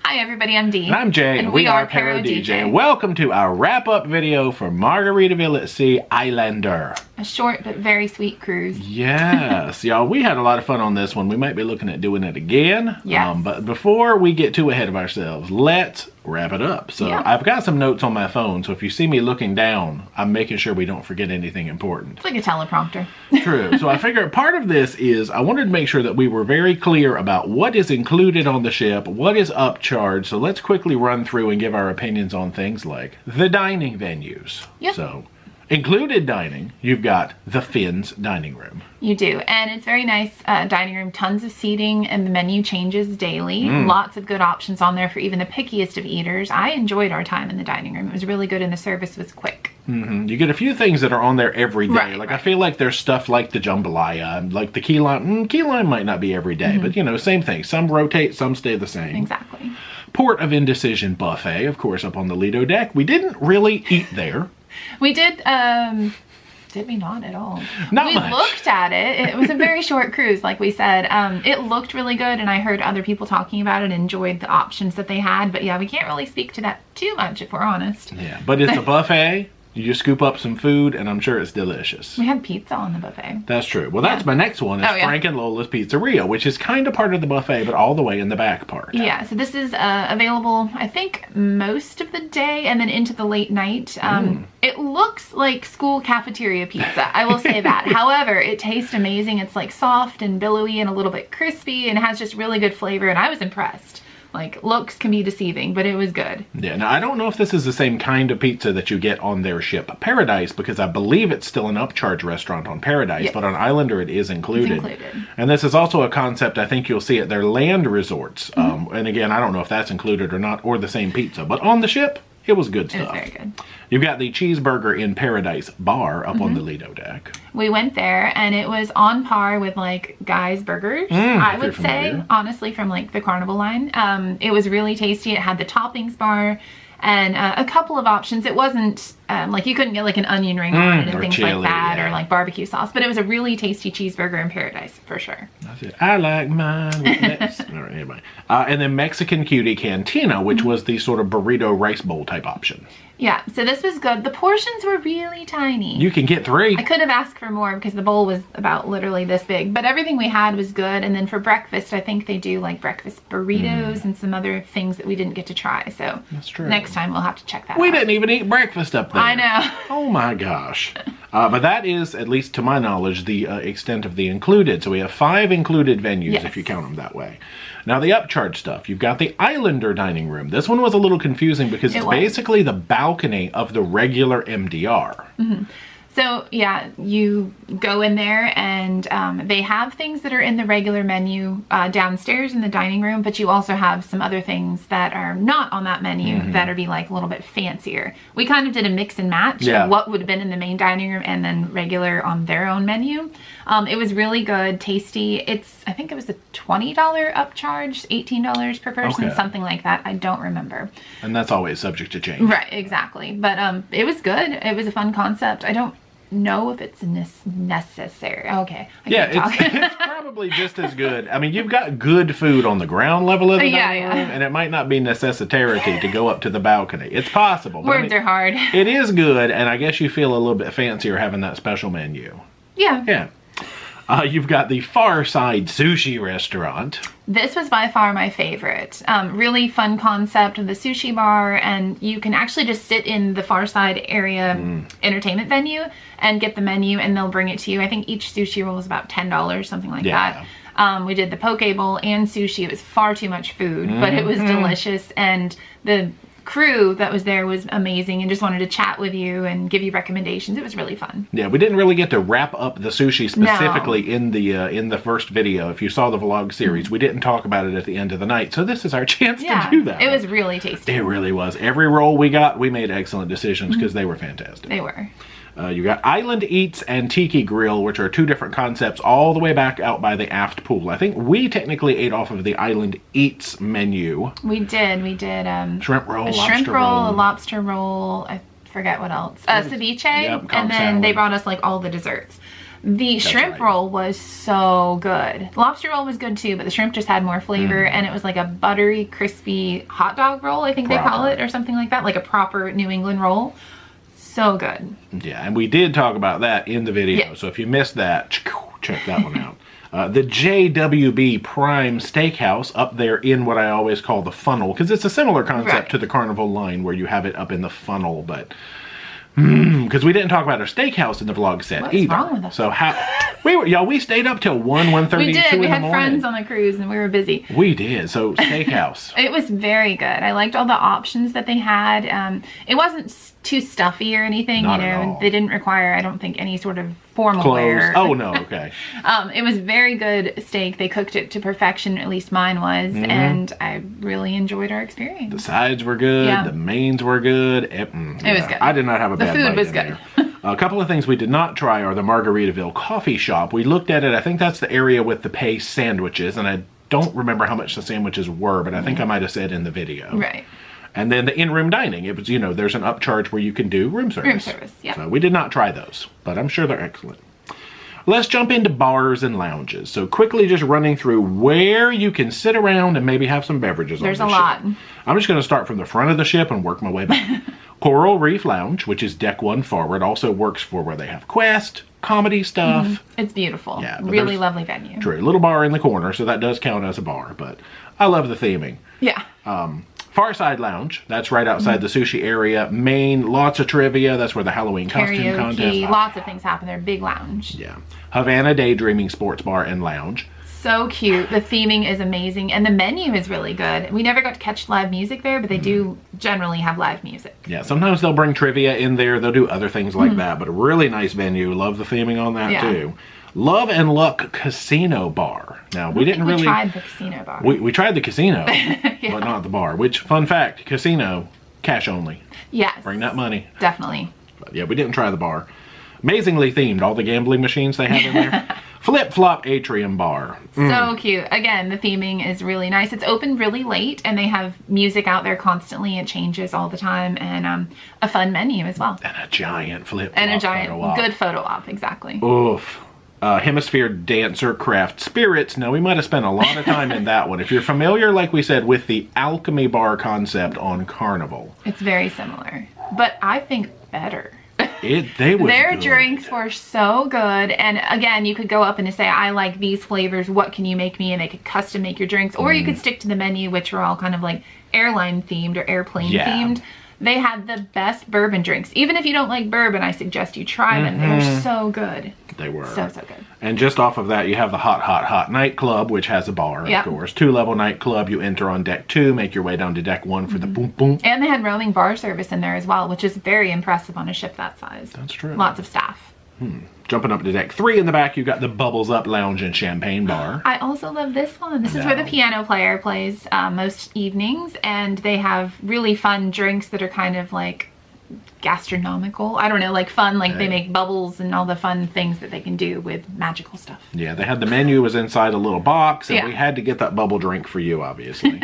Hi everybody, I'm Dee. And I'm Jay, and we are ParoDeeJay. Welcome to our wrap-up video for Margaritaville At Sea Islander. A short but very sweet cruise. Yes, y'all, we had a lot of fun on this one. We might be looking at doing it again. Yes. But before we get too ahead of ourselves, let's wrap it up. So I've got some notes on my phone, so if you see me looking down, I'm making sure we don't forget anything important. It's like a teleprompter. True. So I figured part of this is I wanted to make sure that we were very clear about what is included on the ship, what is upcharge. So let's quickly run through and give our opinions on things like the dining venues. Yep. So included dining, you've got the Finn's dining room. You do, and it's very nice dining room, tons of seating, and the menu changes daily. Lots of good options on there for even the pickiest of eaters. I enjoyed our time in the dining room. It was really good and the service was quick. You get a few things that are on there every day. Right, I feel like there's stuff like the jambalaya, like the key lime. Key lime might not be every day, but you know, same thing. Some rotate, some stay the same. Exactly. Port of Indecision buffet, of course, up on the Lido deck. We didn't really eat there. We did we not at all? Not much. We looked at it. It was a very short cruise, like we said. It looked really good, and I heard other people talking about it and enjoyed the options that they had. But yeah, we can't really speak to that too much, if we're honest. Yeah, but it's a buffet. You just scoop up some food, and I'm sure it's delicious. We had pizza on the buffet. That's true. Well, that's my next one, is Frank and Lola's Pizzeria, which is kind of part of the buffet, but all the way in the back part. Yeah, so this is available, I think, most of the day and then into the late night. It looks like school cafeteria pizza, I will say that. However, it tastes amazing. It's like soft and billowy and a little bit crispy and has just really good flavor, and I was impressed. Like, looks can be deceiving, but it was good. Yeah, now I don't know if this is the same kind of pizza that you get on their ship Paradise, because I believe it's still an upcharge restaurant on Paradise, but on Islander it is included. It's included. And this is also a concept I think you'll see at their land resorts. And again, I don't know if that's included or not, or the same pizza, but on the ship, it was good stuff. It was very good. You've got the Cheeseburger in Paradise bar up on the Lido deck. We went there and it was on par with like Guy's Burgers, I would say, honestly, from like the Carnival line. It was really tasty. It had the toppings bar and a couple of options. It wasn't like you couldn't get like an onion ring on it and things chili, like that, or like barbecue sauce, but it was a really tasty cheeseburger in Paradise for sure. That's it. I like mine with Mex. All right, anyway. And then Mexican Cutie Cantina, which was the sort of burrito rice bowl type option. Yeah, so this was good. The portions were really tiny. You can get 3. I could have asked for more because the bowl was about literally this big, but everything we had was good. And then for breakfast, I think they do like breakfast burritos and some other things that we didn't get to try. So that's true. Next time we'll have to check that out. We didn't even eat breakfast up there. I know. Oh my gosh. But that is, at least to my knowledge, the extent of the included. So we have 5 included venues, if you count them that way. Now the upcharge stuff, you've got the Islander dining room. This one was a little confusing because it's basically the balcony of the regular MDR. So yeah, you go in there and they have things that are in the regular menu downstairs in the dining room, but you also have some other things that are not on that menu that are be like a little bit fancier. We kind of did a mix and match of what would have been in the main dining room and then regular on their own menu. It was really good, tasty. I think it was a $20 upcharge, $18 per person, something like that. I don't remember. And that's always subject to change. Right, exactly. But it was good. It was a fun concept. I don't know if it's necessary. Okay. It's probably just as good. I mean, you've got good food on the ground level of the dining room, and it might not be necessitarity to go up to the balcony. It's possible. Words are hard. It is good, and I guess you feel a little bit fancier having that special menu. Yeah. Yeah. You've got the Far Side Sushi Restaurant. This was by far my favorite. Really fun concept of the sushi bar, and you can actually just sit in the Far Side area entertainment venue and get the menu, and they'll bring it to you. I think each sushi roll is about $10, something like that. We did the poke bowl and sushi. It was far too much food, but it was delicious, and the crew that was there was amazing and just wanted to chat with you and give you recommendations. It was really fun. Yeah, we didn't really get to wrap up the sushi specifically in the first video. If you saw the vlog series, we didn't talk about it at the end of the night, so this is our chance to do that. It was really tasty. It really was. Every roll we got, we made excellent decisions because they were fantastic. They were. You got Island Eats and Tiki Grill, which are 2 different concepts all the way back out by the aft pool. I think we technically ate off of the Island Eats menu. We did. We did shrimp roll, a shrimp roll, a lobster roll, I forget what else. Ceviche, and then they brought us like all the desserts. The shrimp right. roll was so good. Lobster roll was good too, but the shrimp just had more flavor, and it was like a buttery, crispy hot dog roll, I think they call it, or something like that, like a proper New England roll. So good. Yeah, and we did talk about that in the video, Yeah. so if you missed that, check that one out. The JWB Prime Steakhouse up there in what I always call the funnel, because it's a similar concept to the Carnival line where you have it up in the funnel, but because we didn't talk about our steakhouse in the vlog set What's either. wrong with us? So we stayed up till 1:30, We did. 2 We in the had morning. friends on the cruise and we were busy. We did. So steakhouse. It was very good. I liked all the options that they had. It wasn't too stuffy or anything. Not you at know, all. they didn't require, I don't think, any sort of formal Clothes. wear. Oh no, okay. It was very good steak. They cooked it to perfection. At least mine was, and I really enjoyed our experience. The sides were good. Yeah. The mains were good. It was good. I did not have a bad food bite was in good. there. A couple of things we did not try are the Margaritaville coffee shop. We looked at it. I think that's the area with the pace sandwiches, and I don't remember how much the sandwiches were, but I think I might have said in the video. Right. And then the in-room dining. It was, there's an upcharge where you can do room service. Room service, yeah. So we did not try those, but I'm sure they're excellent. Let's jump into bars and lounges. So quickly just running through where you can sit around and maybe have some beverages There's on the a lot. ship. I'm just going to start from the front of the ship and work my way back. Coral Reef Lounge, which is deck 1 forward, also works for where they have Quest, comedy stuff. It's beautiful. Yeah, but really there's- lovely venue. True, a little bar in the corner, so that does count as a bar, but I love the theming. Yeah. Far Side Lounge, that's right outside the sushi area. Main, lots of trivia. That's where the Halloween costume contest. Karaoke, lots of things happen there. Big lounge. Yeah. Havana Daydreaming Sports Bar and Lounge. So cute. The theming is amazing, and the menu is really good. We never got to catch live music there, but they do generally have live music. Yeah, sometimes they'll bring trivia in there. They'll do other things like that, but a really nice venue. Love the theming on that too. Love and Luck Casino Bar. Now, we didn't really... We tried the casino bar. We tried the casino, but not the bar. Which, fun fact, casino, cash only. Yes. Bring that money. Definitely. But yeah, we didn't try the bar. Amazingly themed, all the gambling machines they have in there. Flip Flop Atrium Bar. So cute. Again, the theming is really nice. It's open really late, and they have music out there constantly. It changes all the time, and a fun menu as well. And a giant flip-flop And a giant, photo op. good photo op, exactly. Oof. Hemisphere Dancer Craft Spirits. Now, we might have spent a lot of time in that one. If you're familiar, like we said, with the Alchemy Bar concept on Carnival. It's very similar, but I think better. Their good. Drinks were so good, and again, you could go up and say, I like these flavors, what can you make me? And they could custom make your drinks, or you could stick to the menu, which are all kind of like airline themed or airplane themed. They had the best bourbon drinks. Even if you don't like bourbon, I suggest you try them. They're so good. They were. So good. And just off of that, you have the Hot nightclub, which has a bar, of course. 2-level nightclub. You enter on deck 2, make your way down to deck 1 for the boom boom. And they had roaming bar service in there as well, which is very impressive on a ship that size. That's true. Lots of staff. Jumping up to deck 3 in the back, you got the Bubbles Up Lounge and Champagne Bar. I also love this one. This is where the piano player plays most evenings, and they have really fun drinks that are kind of like gastronomical. I don't know, like fun, like they make bubbles and all the fun things that they can do with magical stuff. Yeah, they had the menu was inside a little box, and we had to get that bubble drink for you, obviously.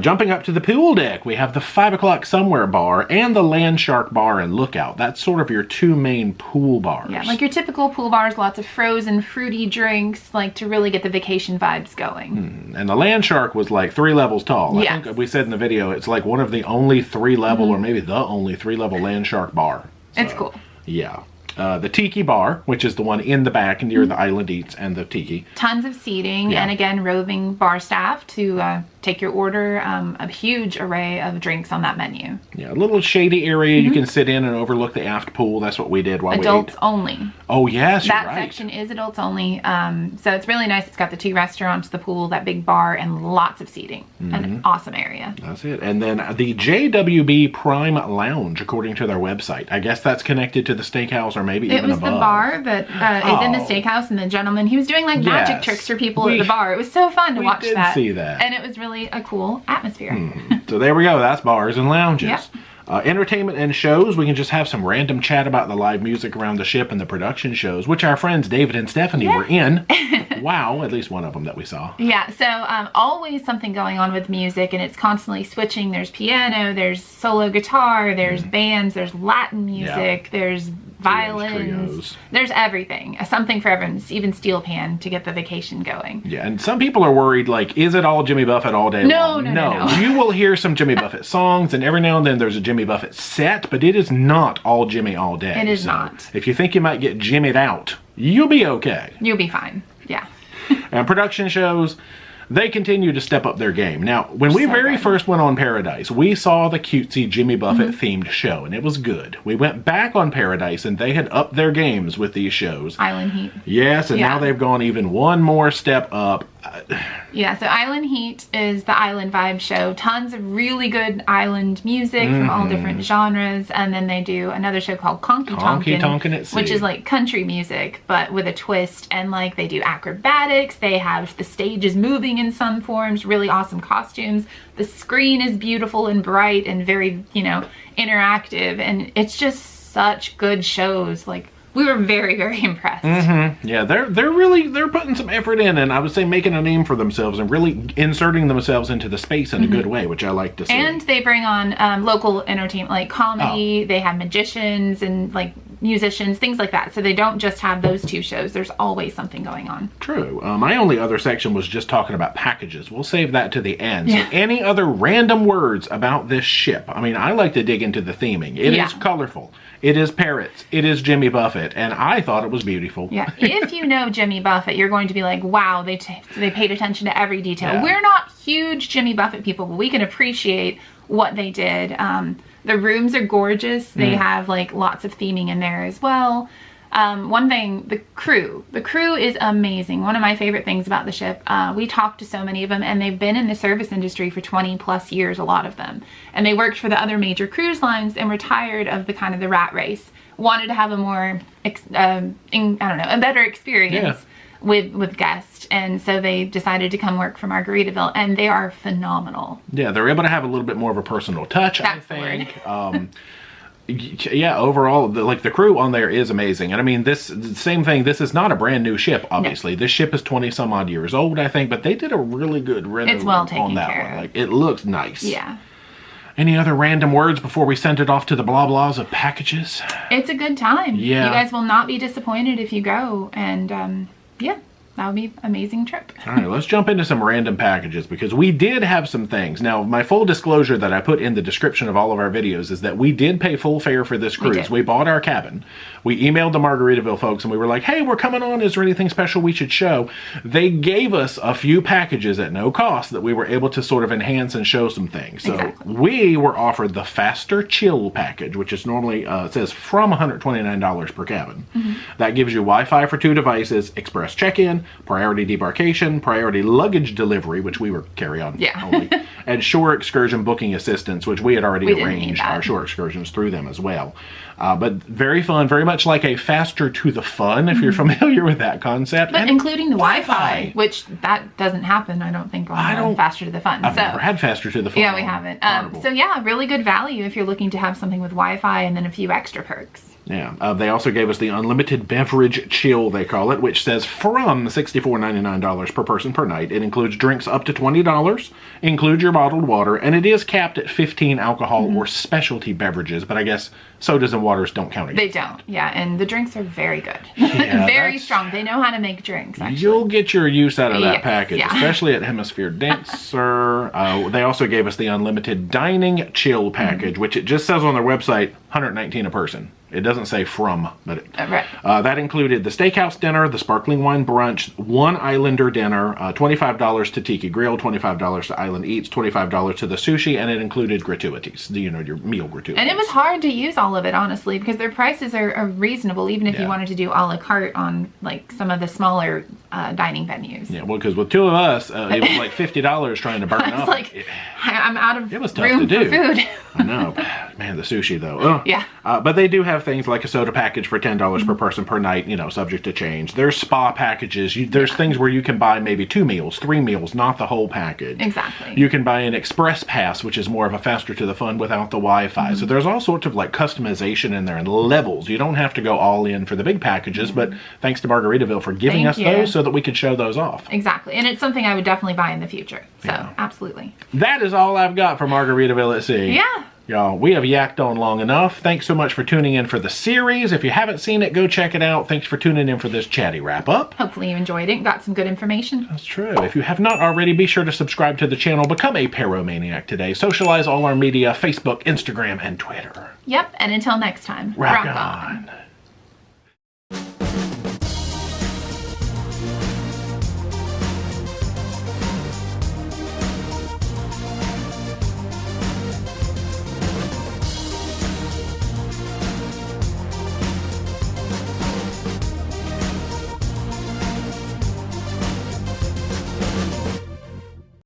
Jumping up to the pool deck, we have the 5 o'clock Somewhere Bar and the Land Shark Bar and Lookout. That's sort of your 2 main pool bars. Yeah, like your typical pool bars, lots of frozen, fruity drinks, like to really get the vacation vibes going. And the Land Shark was like 3 levels tall. I think we said in the video, it's like one of the only 3-level, or maybe the only 3-level Land Shark bar. So, it's cool. Yeah. The Tiki Bar, which is the one in the back near the Island Eats and the Tiki. Tons of seating, and again, roving bar staff to take your order. A huge array of drinks on that menu. Yeah, a little shady area you can sit in and overlook the aft pool. That's what we did while adults we ate. only. Oh, yes, that you're right. section is adults only. So it's really nice. It's got the 2 restaurants, the pool, that big bar, and lots of seating. An awesome area. That's it. And then the JWB Prime Lounge, according to their website. I guess that's connected to the steakhouse or maybe even above. It was the bar that is in the steakhouse, and the gentleman, he was doing like magic tricks for people at the bar. It was so fun to watch that. We did see that. And it was really a cool atmosphere. So there we go. That's bars and lounges. Yep. Entertainment and shows, we can just have some random chat about the live music around the ship and the production shows, which our friends David and Stephanie were in. Wow, at least one of them that we saw. Yeah, so always something going on with music, and it's constantly switching. There's piano, there's solo guitar, there's bands, there's Latin music, there's violins. Trios. There's everything. Something for everyone. Even steel pan to get the vacation going. Yeah, and some people are worried, like, is it all Jimmy Buffett all day long? No. You will hear some Jimmy Buffett songs, and every now and then there's a Jimmy Buffett set, but it is not all Jimmy all day. It is not. If you think you might get Jimmy'd out, you'll be okay. You'll be fine. Yeah. And production shows, they continue to step up their game. Now, when we first went on Paradise, we saw the cutesy Jimmy Buffett themed show, and it was good. We went back on Paradise, and they had upped their games with these shows. Island Heat. Yes, and now they've gone even one more step up. Yeah, so Island Heat is the island vibe show. Tons of really good island music from all different genres. And then they do another show called Conky Tonkin at Sea, which is like country music, but with a twist. And like they do acrobatics. They have the stages moving in some forms, really awesome costumes. The screen is beautiful and bright and very, you know, interactive. And it's just such good shows. Like, we were very, very impressed. Yeah, they're putting some effort in, and I would say making a name for themselves and really inserting themselves into the space in a good way, which I like to see. And they bring on local entertainment, like comedy. They have magicians and like musicians, things like that. So they don't just have those two shows. There's always something going on. True. My only other section was just talking about packages. We'll save that to the end. So any other random words about this ship? I mean, I like to dig into the theming. It is colorful. It is parrots. It is Jimmy Buffett. And I thought it was beautiful. Yeah. If you know Jimmy Buffett, you're going to be like, wow, they paid attention to every detail. Yeah. We're not huge Jimmy Buffett people, but we can appreciate what they did. The rooms are gorgeous. They have like lots of theming in there as well. One thing, the crew is amazing. One of my favorite things about the ship, we talked to so many of them, and they've been in the service industry for 20 plus years, a lot of them. And they worked for the other major cruise lines and were tired of the kind of the rat race. Wanted to have a more, a better experience with guests. And so they decided to come work for Margaritaville, and they are phenomenal. Yeah, they're able to have a little bit more of a personal touch, I think. Yeah, overall, the crew on there is amazing. And I mean, same thing, this is not a brand new ship, obviously. No. This ship is 20 some odd years old, I think, but they did a really good render on that one. Like, it looks nice. Yeah. Any other random words before we send it off to the blah blahs of packages? It's a good time. Yeah. You guys will not be disappointed if you go. And yeah, that would be an amazing trip. All right, let's jump into some random packages because we did have some things. Now, my full disclosure that I put in the description of all of our videos is that we did pay full fare for this cruise. We bought our cabin. We emailed the Margaritaville folks and we were like, hey, we're coming on. Is there anything special we should show? They gave us a few packages at no cost that we were able to sort of enhance and show some things. So we were offered the Faster Chill package, which is normally, it says from $129 per cabin. That gives you Wi-Fi for 2 devices, express check-in, priority debarkation, priority luggage delivery, which we were carry-on only, and shore excursion booking assistance, which we had already arranged our shore excursions through them as well. But very fun, very much like a Faster to the Fun, if you're familiar with that concept. But and including the Wi-Fi, which that doesn't happen, I don't think, on Faster to the Fun. I've never had Faster to the Fun. Yeah, we haven't. So yeah, really good value if you're looking to have something with Wi-Fi and then a few extra perks. Yeah, they also gave us the unlimited beverage chill, they call it, which says from $64.99 per person per night. It includes drinks up to $20, includes your bottled water, and it is capped at 15 alcohol or specialty beverages, but I guess sodas and waters don't count against They don't, yeah, and the drinks are very good. Yeah, very strong. They know how to make drinks, actually. You'll get your use out of that package, especially at Hemisphere Dancer. They also gave us the unlimited dining chill package, which it just says on their website, $119 a person. It doesn't say from, but that included the steakhouse dinner, the sparkling wine brunch, 1 Islander dinner, $25 to Tiki Grill, $25 to Island Eats, $25 to the sushi, and it included gratuities, you know, your meal gratuities. And it was hard to use all of it, honestly, because their prices are reasonable, even if you wanted to do a la carte on like some of the smaller dining venues. Yeah, well, because with 2 of us, it was like $50 trying to burn up. Like, I'm out of room for food. I know. Man, the sushi, though. Oh. Yeah. But they do have things like a soda package for $10 per person per night, you know, subject to change. There's spa packages. There's things where you can buy maybe 2 meals, 3 meals, not the whole package. Exactly. You can buy an express pass, which is more of a Faster to the Fun without the Wi-Fi. So there's all sorts of like customization in there and levels. You don't have to go all in for the big packages, but thanks to Margaritaville for giving us those so that we could show those off. Exactly. And it's something I would definitely buy in the future. So absolutely. That is all I've got for Margaritaville at Sea. Yeah. Y'all, we have yacked on long enough. Thanks so much for tuning in for the series. If you haven't seen it, go check it out. Thanks for tuning in for this chatty wrap-up. Hopefully you enjoyed it and got some good information. That's true. If you have not already, be sure to subscribe to the channel. Become a Paromaniac today. Socialize all our media, Facebook, Instagram, and Twitter. Yep, and until next time, rock on.